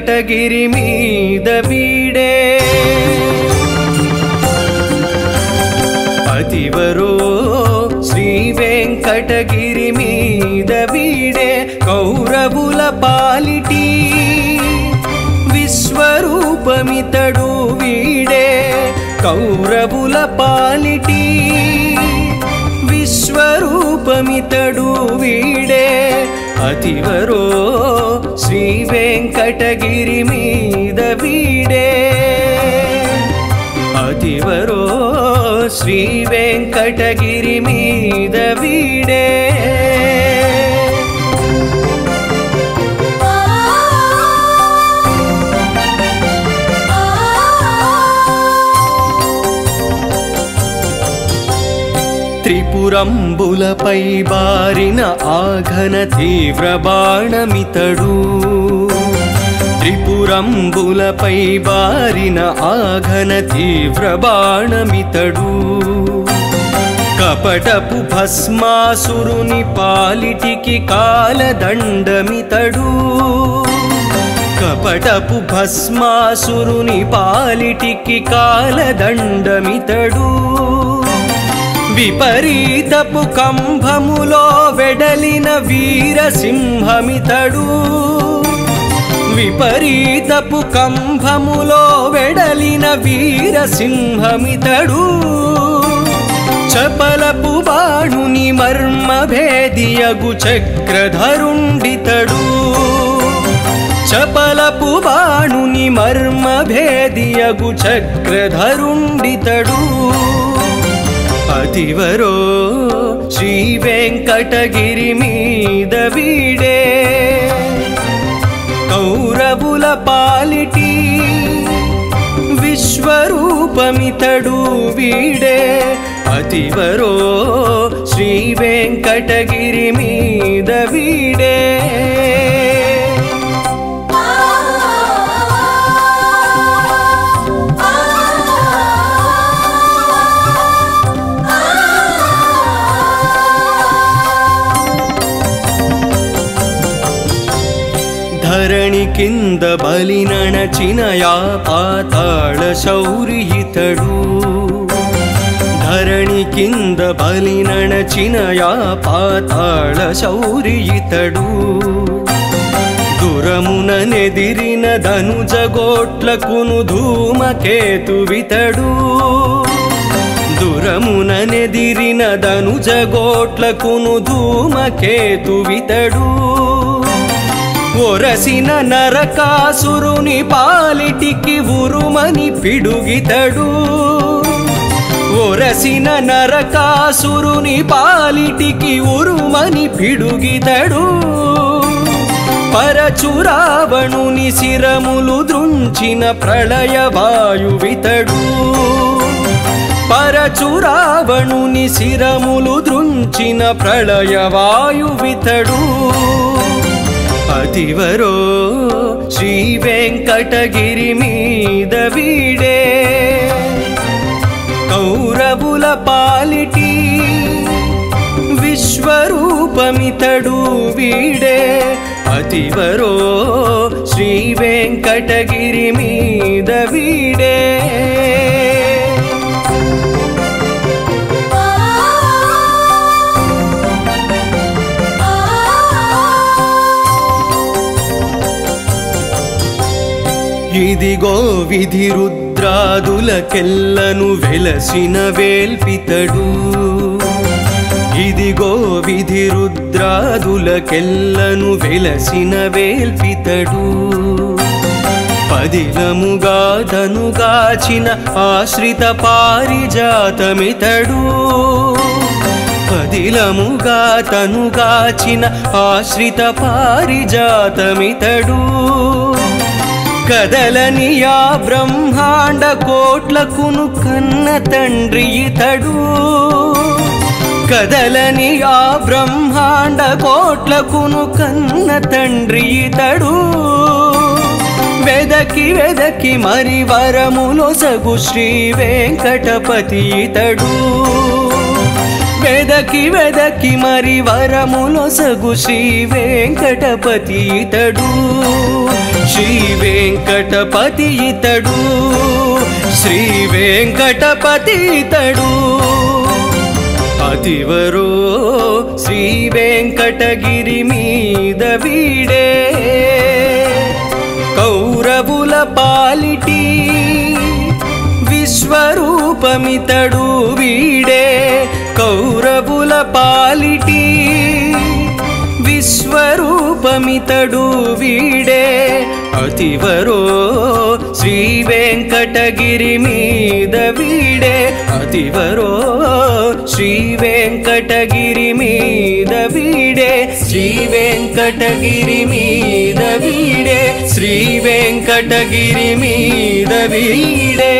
వెంకటగిరి మీద వీడే అతివరో శ్రీ వెంకటగిరి మీద వీడే కౌరవుల పాలిటి విశ్వరూపమితడు వీడే కౌరవుల పాలిటి విశ్వరూపమితడు వీడే అతివరో శ్రీ వెంకటగిరి మీద వీడే అతివరో శ్రీ వెంకటగిరి మీద వీడే త్రిపురంబులపై బారిన ఆఘన తీవ్ర బాణమితడు త్రిపురంబులపై బారిన ఆఘన తీవ్ర బాణమితడు కపటపు భస్మాసురుని పాలిటికి కాలదండమితడు కపటపు భస్మాసురుని పాలిటికి కాలదండమితడు విపరీతపు కంభములో వెడలిన వీరసింహమితడు విపరీతపు కంభములో వెడలిన వీరసింహమితడు చపలపు బాణుని మర్మభేదియగు చక్రధరుండితడు చపలపు బాణుని మర్మభేదియగు చక్రధరుండితడు అతివరో శ్రీ వెంకటగిరి మీద వీడే కౌరవుల పాలిటి విశ్వరూపమితడు వీడే అతివరో శ్రీ వెంకటగిరి మీద వీడే ధరణి కింద బలి నణచిన యా పాతాళ శౌరి ఇతడు ధరణి కింద బలి నణచిన యా పాతాళ శౌరి ఇతడు దురమున నెదిరిన ధనుజగోట్లకును ధూమకేతువితడు దురమున నెదిరిన ధనుజగోట్లకును ధూమకేతువితడు ఒరసిన నరకాసురుని పాలిటికి ఉరుమని పిడుగితడు ఒరసిన నరకాసురుని పాలిటికి ఉరుమని పిడుగితడు పరచురావణుని శిరములు దృంచిన ప్రళయ వాయువితడు పరచురావణుని శిరములు దృంచిన ప్రళయ వాయువితడు అతివరో శ్రీ వెంకటగిరి మీద వీడే కౌరవుల పాలిటి విశ్వరూపమితడు వీడే అతివరో శ్రీ వెంకటగిరి మీద వీడే ఇదిగో విధి రుద్రాదులకెల్లను వెలసిన వేల్పితడు ఇదిగో విధి రుద్రాదులకెల్లను వెలసిన వేల్పితడు పదిలముగా తనుగాచిన ఆశ్రిత పారిజాతమితడు పదిలముగా తనుగాచిన ఆశ్రిత పారిజాతమితడు కదలని యా బ్రహ్మాండ కోట్లకును కన్న తండ్రి ఇతడు కదలని యా బ్రహ్మాండ కోట్లకును కన్న తండ్రి ఇతడు వెదకి వెదకి మరి వరములో సగు శ్రీ వెంకటపతి ఇతడు వెదకి వెదకి మరి వరములొసగు శ్రీ వెంకటపతి ఇతడు శ్రీ వెంకటపతి ఇతడు శ్రీ వెంకటపతి ఇతడు అతివరో శ్రీ వెంకటగిరి మీద వీడే కౌరవుల పాలిటి విశ్వరూపమితడు వీడే కౌరవుల పాలిటి విశ్వరూపమితడు వీడే అతివరో శ్రీ వెంకటగిరి మీద వీడే అతివరో శ్రీ వెంకటగిరి మీద వీడే శ్రీ వెంకటగిరి మీద వీడే శ్రీ వెంకటగిరి మీద వీడే